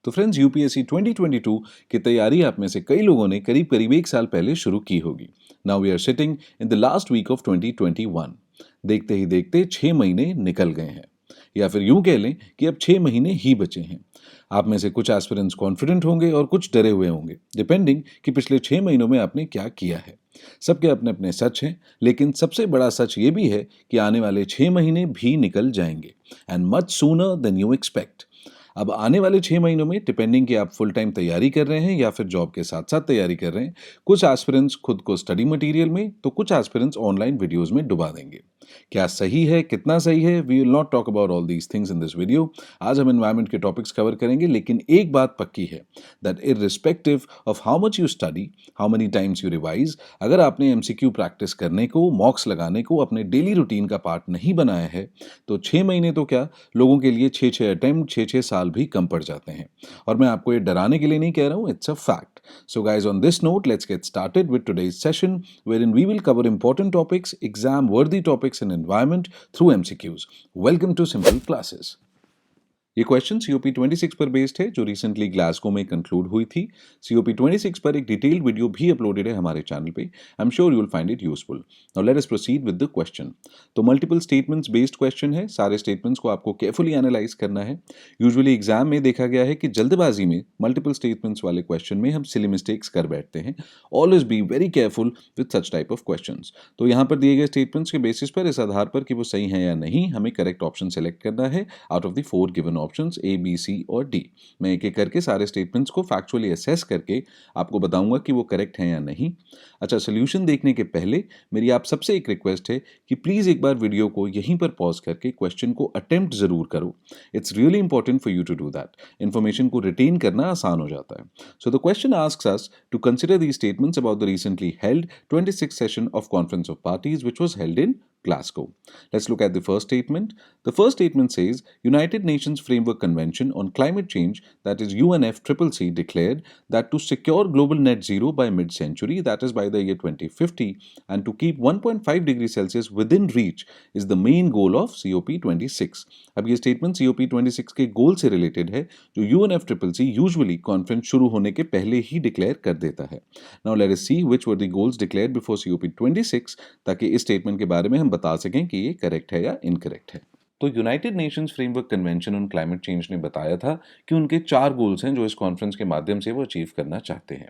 तो friends UPSC 2022 की तैयारी आप में से कई लोगों ने करीब करीब एक साल पहले शुरू की होगी। Now we are sitting in the last week of 2021। देखते ही देखते 6 महीने निकल गए हैं, या फिर यूं कह लें कि अब 6 महीने ही बचे हैं। आप में से कुछ एस्पिरेंट्स कॉन्फिडेंट होंगे और कुछ डरे हुए होंगे, डिपेंडिंग कि पिछले 6 महीनों में आपने क्या किया है। सबके अपने अपने सच हैं, लेकिन सबसे बड़ा सच ये भी है कि आने वाले 6 महीने भी निकल जाएंगे, and much sooner than you expect. अब आने वाले 6 महीनों में डिपेंडिंग कि आप फुल टाइम तैयारी कर रहे हैं या फिर जॉब के साथ साथ तैयारी कर रहे हैं, कुछ एस्पिरेंट्स खुद को स्टडी मटेरियल में तो कुछ एस्पिरेंट्स ऑनलाइन वीडियोस में डुबा देंगे। क्या सही है, कितना सही है, we will not talk about all these things in this video. आज हम एनवायरमेंट के टॉपिक्स कवर करेंगे, लेकिन एक बात पक्की है that irrespective of how much you study, how many times you revise, अगर आपने एमसीक्यू प्रैक्टिस करने को, मॉक्स लगाने को अपने डेली रूटीन का पार्ट नहीं बनाया है, तो 6 महीने तो क्या, लोगों के लिए 6 अटेम्प्ट 6 साल भी कम पड़ जाते हैं। और मैं आपको ये डराने के लिए नहीं कह रहा हूँ, it's a fact. So guys, on this note let's get started with today's session wherein we will cover important topics, exam worthy topics in environment through MCQs. Welcome to Simple Classes. ये question COP 26 पर based है, जो recently Glasgow में conclude हुई थी। COP 26 पर एक detailed video भी अपलोडेड है हमारे चैनल पे। I am sure you will find it useful. Now let us proceed with the question. तो मल्टीपल स्टेटमेंट्स बेस्ड क्वेश्चन है, सारे स्टेटमेंट्स को आपको केयरफुली एनालाइज करना है। यूजुअली एग्जाम में देखा गया है कि जल्दबाजी में मल्टीपल स्टेटमेंट्स वाले क्वेश्चन में हम सिली मिस्टेक्स कर बैठते हैं। Always be very careful with such type of questions. तो यहाँ पर दिए गए स्टेटमेंट्स के बेसिस पर, इस आधार पर कि वो सही है या नहीं, हमें करेक्ट ऑप्शन सेलेक्ट करना है out of the 4 given options a, b, c और डी। मैं एक एक करके सारे स्टेटमेंट्स को फैक्चुअली असेस करके आपको बताऊंगा कि वो करेक्ट हैं या नहीं। अच्छा, सोल्यूशन देखने के पहले मेरी आप सबसे एक रिक्वेस्ट है कि प्लीज एक बार वीडियो को यहीं पर पॉज करके क्वेश्चन को अटेम्प्ट जरूर करो। It's really important for you to do that. Information को रिटेन करना आसान हो जाता है। So the question asks us to consider these statements about the recently held 26th session of Conference of Parties, which was held in Glasgow. Let's look at the first statement. The first statement says United Nations Framework Convention on Climate Change, that is UNFCCC, declared that to secure global net zero by mid-century, that is by the year 2050, and to keep 1.5 degrees Celsius within reach is the main goal of COP26. अब ये statement COP26 के गोल से related है, जो UNFCCC usually conference शुरू होने के पहले ही डिक्लेयर कर देता है। Now let us see which were the goals declared before COP26, ताकि इस स्टेटमेंट के बारे में हम बता सकें कि ये करेक्ट है या इनकरेक्ट है। तो United Nations framework convention on climate change ने बताया था कि उनके 4 गोल्स हैं जो इस कॉन्फ्रेंस के माध्यम से वो अचीव करना चाहते हैं।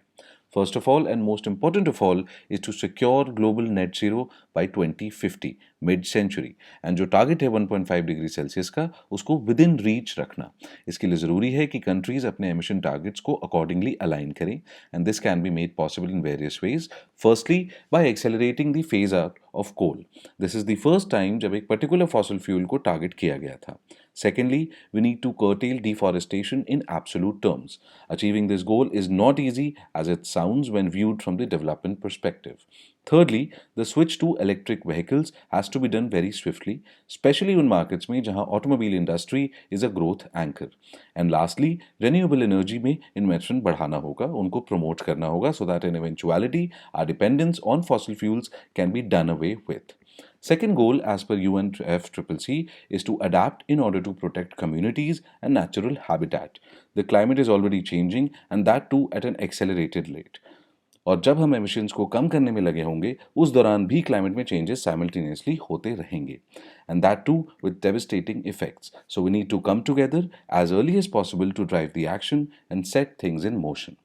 First of all, and most important of all, is to secure global net zero by 2050, mid-century. And जो टारगेट है 1.5 डिग्री सेल्सियस का, उसको विद इन रीच रखना। इसके लिए ज़रूरी है कि कंट्रीज अपने एमिशन टारगेट्स को अकॉर्डिंगली अलाइन करें, and this can be made possible in various ways. Firstly, by accelerating the phase out of coal. This is the first time जब एक पर्टिकुलर फॉसिल फ्यूल को टारगेट किया गया था। Secondly, we need to curtail deforestation in absolute terms. Achieving this goal is not easy as it sounds when viewed from the development perspective. Thirdly, the switch to electric vehicles has to be done very swiftly, especially in markets में जहाँ automobile industry is a growth anchor. And lastly, renewable energy में investment बढ़ाना होगा, उनको promote करना होगा, so that in eventuality our dependence on fossil fuels can be done away with. Second goal, as per UNFCCC, is to adapt in order to protect communities and natural habitat. The climate is already changing, and that too at an accelerated rate. और जब हम emissions को कम करने में लगे होंगे, उस दौरान भी क्लाइमेट में चेंजेस साइमल्टेनियसली होते रहेंगे, and that too with devastating effects. So we need to come together as early as possible to drive the action and set things in motion.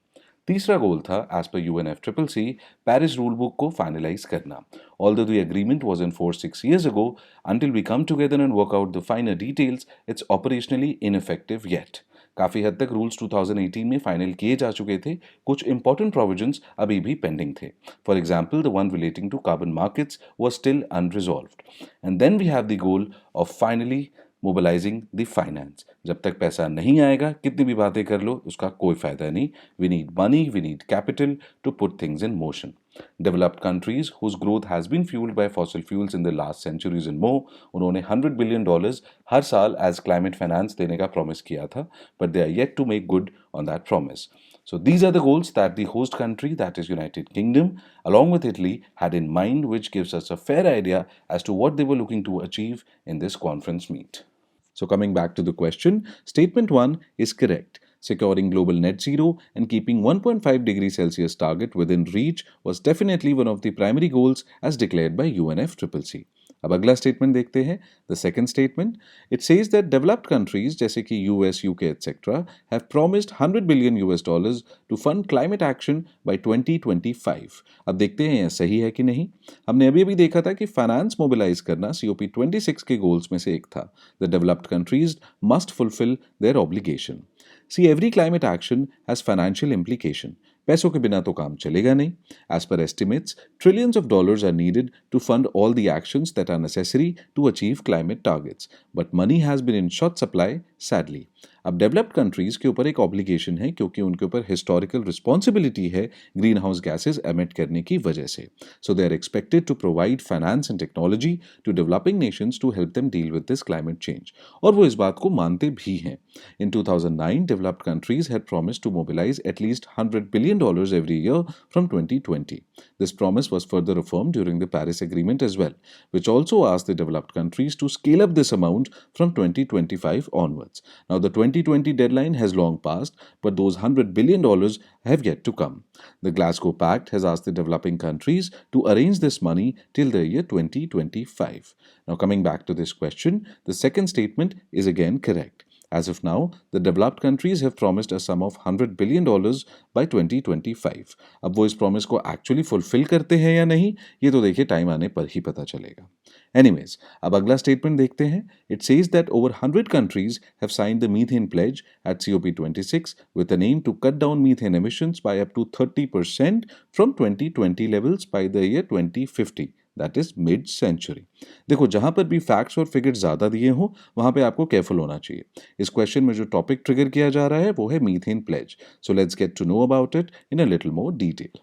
तीसरा गोल था, as per UNFCCC, Paris rule book को finalise करना। Although the agreement was in force 6 years ago, until we come together and work out the finer details, it's operationally ineffective yet. काफ़ी हद तक rules 2018 में final किए जा चुके थे, कुछ इंपॉर्टेंट प्रोविजंस अभी भी पेंडिंग थे। For example, the one relating to carbon markets was still unresolved. And then we have the goal of finally mobilising the finance. जब तक पैसा नहीं आएगा, कितनी भी बातें कर लो, उसका कोई फायदा नहीं। We need money, we need capital to put things in motion. Developed countries whose growth has been fuelled by fossil fuels in the last centuries and more, उन्होंने $100 बिलियन हर साल एज क्लाइमेट फाइनेंस देने का promise किया था, but they are yet to make good on that promise. So these are the goals that the host country, that is United Kingdom, along with Italy, had in mind, which gives us a fair idea as to what they were looking to achieve in this conference meet. So coming back to the question, statement 1 is correct. Securing global net zero and keeping 1.5 degree Celsius target within reach was definitely one of the primary goals as declared by UNFCCC. अब अगला statement देखते हैं. The second statement, it says that developed countries जैसे कि US, UK etcetera have promised 100 billion US dollars to fund climate action by 2025. अब देखते हैं यह सही है कि नहीं. हमने अभी अभी देखा था कि फाइनेंस मोबिलाइज करना COP26 के गोल्स में से एक था. The developed countries must fulfil there obligation. See every climate action has financial implication. पैसों के बिना तो काम चलेगा नहीं. As per estimates, trillions of dollars are needed to fund all the actions that are necessary to achieve climate targets. But money has been in short supply, sadly. अब developed countries के ऊपर एक ऑब्लिगेशन है क्योंकि उनके ऊपर historical responsibility है green house gases emit करने की वजह से. So they are expected to provide finance and technology to developing nations to help them deal with this climate change. और वो इस बात को मानते भी हैं. In 2009, developed countries had promised to mobilize at least $100 billion every year from 2020. This promise was further affirmed during the Paris Agreement as well, which also asked the developed countries to scale up this amount from 2025 onwards. Now, the 2020 deadline has long passed, but those $100 billion have yet to come. The Glasgow Pact has asked the developing countries to arrange this money till the year 2025. Now, coming back to this question, the second statement is again correct. As of now, the developed countries have promised a sum of $100 billion by 2025. अब वो इस promise को actually fulfil करते हैं या नहीं, ये तो देखिए टाइम आने पर ही पता चलेगा. Anyways, अब अगला स्टेटमेंट देखते हैं. It says that over 100 countries have signed the methane pledge at COP26 with an aim to cut down methane emissions by up to 30% from 2020 levels by the year 2050. That is mid century. देखो, जहां पर भी facts और figures ज्यादा दिए हों वहां पे आपको केयरफुल होना चाहिए. इस क्वेश्चन में जो टॉपिक ट्रिगर किया जा रहा है वो है methane pledge. So let's get to know about it in a little more detail.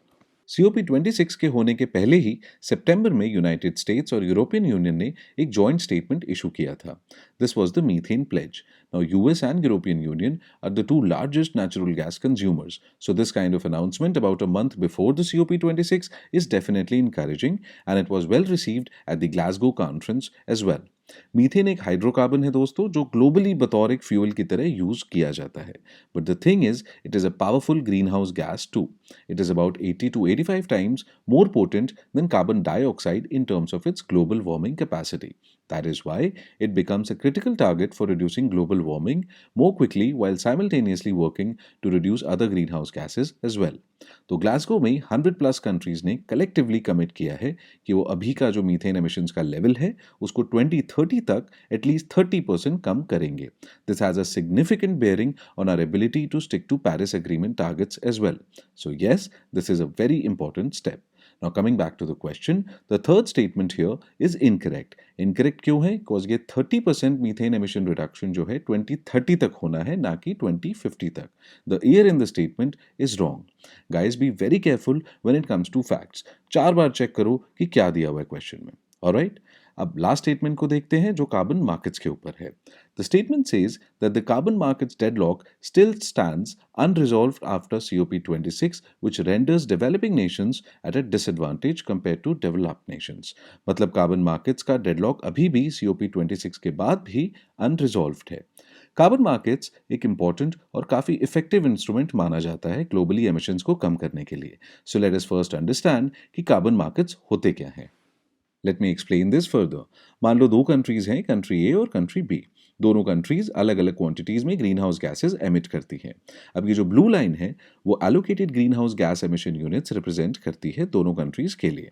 COP26 के होने के पहले ही सितंबर में यूनाइटेड स्टेट्स और यूरोपियन यूनियन ने एक जॉइंट स्टेटमेंट इशू किया था. This was the methane pledge. Now, US and European Union are the two largest natural gas consumers, so this kind of announcement about a month before the COP26 is definitely encouraging, and it was well received at the Glasgow conference as well. Methane एक hydrocarbon है दोस्तों जो globally बतौर एक fuel की तरह use किया जाता है. But the thing is it is a powerful greenhouse gas too. It is about 80 to 85 times more potent than carbon dioxide in terms of its global warming capacity. That is why it becomes a critical target for reducing global warming more quickly while simultaneously working to reduce other greenhouse gases as well. तो Glasgow में 100+ countries ने collectively commit किया है कि वो अभी का जो मीथेन एमिशंस का लेवल है उसको 2030 तक एटलीस्ट 30% कम करेंगे. This has a significant bearing on our ability to stick to Paris agreement targets as well. So yes, this is a very important step. Now coming back to the question, the third statement here is incorrect. Incorrect क्यों है? Because ये 30% methane emission reduction जो है 2030 तक होना है, ना कि 2050 तक. The year in the statement is wrong. Guys, be very careful when it comes to facts. 4 बार चेक करो कि क्या दिया हुआ है क्वेश्चन में. Alright? अब लास्ट स्टेटमेंट को देखते हैं जो कार्बन मार्केट्स के ऊपर है. The statement says that the carbon markets deadlock still stands unresolved after COP26 which renders developing nations at a disadvantage compare to developed nations. मतलब कार्बन मार्केट्स का डेडलॉक अभी भी COP26 के बाद भी अनरिजॉल्व्ड है. कार्बन मार्केट्स एक important और काफ़ी इफेक्टिव इंस्ट्रूमेंट माना जाता है ग्लोबली एमिशंस को कम करने के लिए. So let us first understand कि कार्बन मार्केट्स होते क्या हैं. Let me explain this further. मान लो 2 कंट्रीज हैं, कंट्री ए और कंट्री बी. दोनों कंट्रीज अलग अलग क्वांटिटीज में ग्रीन हाउस गैसेज एमिट करती हैं. अब ये जो ब्लू लाइन है वो allocated green house gas emission units represent करती है दोनों कंट्रीज के लिए.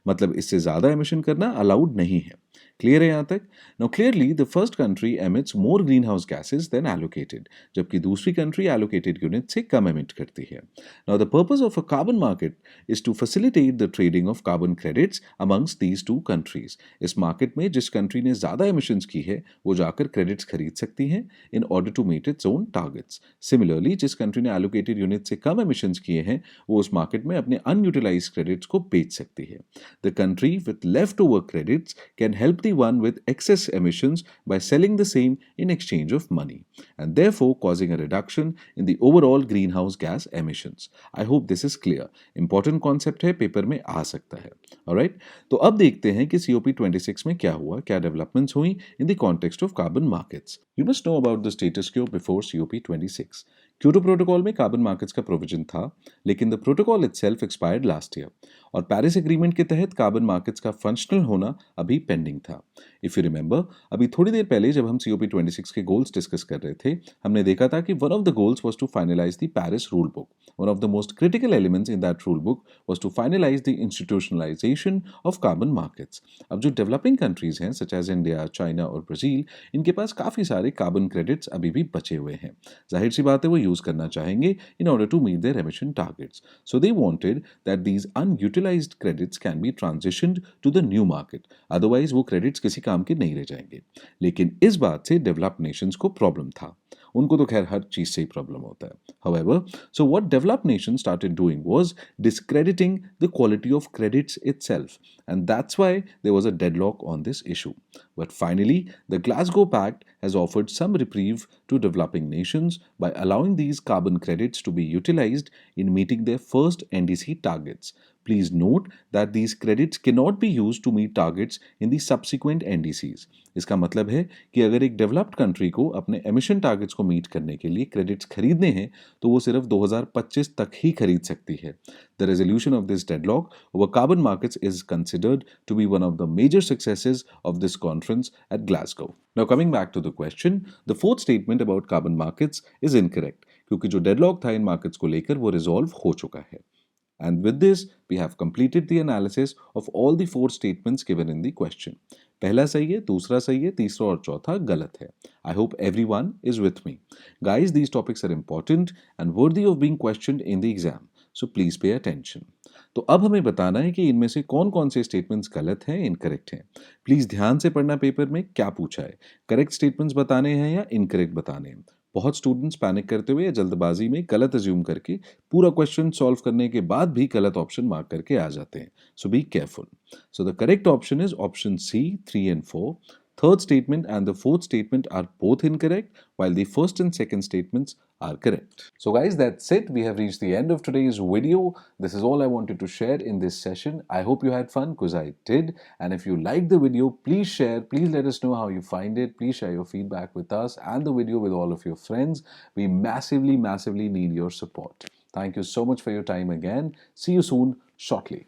मतलब इससे ज़्यादा एमिशन करना अलाउड नहीं है. क्लियर है यहाँ तक? Now clearly the first country emits more green house gases than allocated, जबकि दूसरी कंट्री एलोकेटेड यूनिट से कम एमिट करती है. Now the purpose of a carbon market is to facilitate the trading of carbon credits amongst these two countries. इस market में जिस country ने ज़्यादा एमिशंस की है वो जाकर क्रेडिट्स खरीद सकती हैं in order to meet its own targets. Similarly जिस कंट्री ने एलोकेटेड यूनिट से कम एमिशंस किए हैं वो उस मार्केट में अपने अनयूटिलाइज्ड क्रेडिट्स को बेच सकती है. The country with left over credits can help the one with excess emissions by selling the same in exchange of money, and therefore causing a reduction in the overall greenhouse gas emissions. I hope this is clear. Important concept है, paper में आ सकता है. Alright? तो अब देखते हैं कि COP26 में क्या हुआ, क्या डेवलपमेंट्स हुई in the context of carbon markets. You must know about the status quo before COP26. Kyoto protocol में कार्बन मार्केट्स का प्रोविजन था, लेकिन the protocol itself expired last year और पेरिस एग्रीमेंट के तहत कार्बन मार्केट्स का functional होना अभी पेंडिंग था। इफ यू रिमेंबर, अभी थोड़ी देर पहले जब हम COP26 के गोल्स डिस्कस कर रहे थे, हमने देखा था कि one of the goals was to finalise the Paris rule book. One of the most critical elements in that rule book was to finalise the institutionalisation of carbon markets. अब जो developing countries हैं such as India, China और Brazil, इनके पास काफ़ी सारे carbon credits अभी भी बचे हुए हैं। जाहिर सी बात है वो यूज़ करना चाहेंगे in order to meet their emission targets. So they wanted that these unutilized credits can be transitioned to the new market. Otherwise वो credits किसी काम के नहीं रह जाएंगे। लेकिन इस बात से developed nations को प्रॉब्लम था। उनको तो खैर हर चीज से ही प्रॉब्लम होता है। However, so what developed nations started doing was discrediting the quality of credits itself, and that's why there was a deadlock on this issue. But finally, the Glasgow Pact has offered some reprieve to developing nations by allowing these carbon credits to be utilized in meeting their first NDC targets. Please note that these credits cannot be used to meet targets in the subsequent NDCs. इसका मतलब है कि अगर एक developed country को अपने emission targets को meet करने के लिए क्रेडिट्स खरीदने हैं तो वो सिर्फ 2025 तक ही खरीद सकती है। The resolution of this deadlock over carbon markets is considered to be one of the major successes of this conference at Glasgow. Now coming back to the question, the fourth statement about carbon markets is incorrect क्योंकि जो deadlock था in markets को लेकर वो resolve हो चुका है। And with this, we have completed the analysis of all the four statements given in the question. पहला सही है, दूसरा सही है, तीसरा और चौथा गलत है। I hope everyone is with me. Guys, these topics are important and worthy of being questioned in the exam. So please pay attention. तो अब हमें बताना है कि इनमें से कौन कौन से स्टेटमेंट्स गलत हैं, इनकरेक्ट हैं। प्लीज ध्यान से पढ़ना पेपर में क्या पूछा है, करेक्ट स्टेटमेंट्स बताने हैं या इनकरेक्ट बताने हैं। बहुत स्टूडेंट्स पैनिक करते हुए या जल्दबाजी में गलत अज्यूम करके पूरा क्वेश्चन सॉल्व करने के बाद भी गलत ऑप्शन मार्क करके आ जाते हैं। So be careful. So the correct option is option c, 3 and 4. Third statement and the fourth statement are both incorrect, while the first and second statements are correct. So guys, that's it. We have reached the end of today's video. This is all I wanted to share in this session. I hope you had fun because I did. And if you liked the video, please share. Please let us know how you find it. Please share your feedback with us and the video with all of your friends. We massively need your support. Thank you so much for your time again. See you soon, shortly.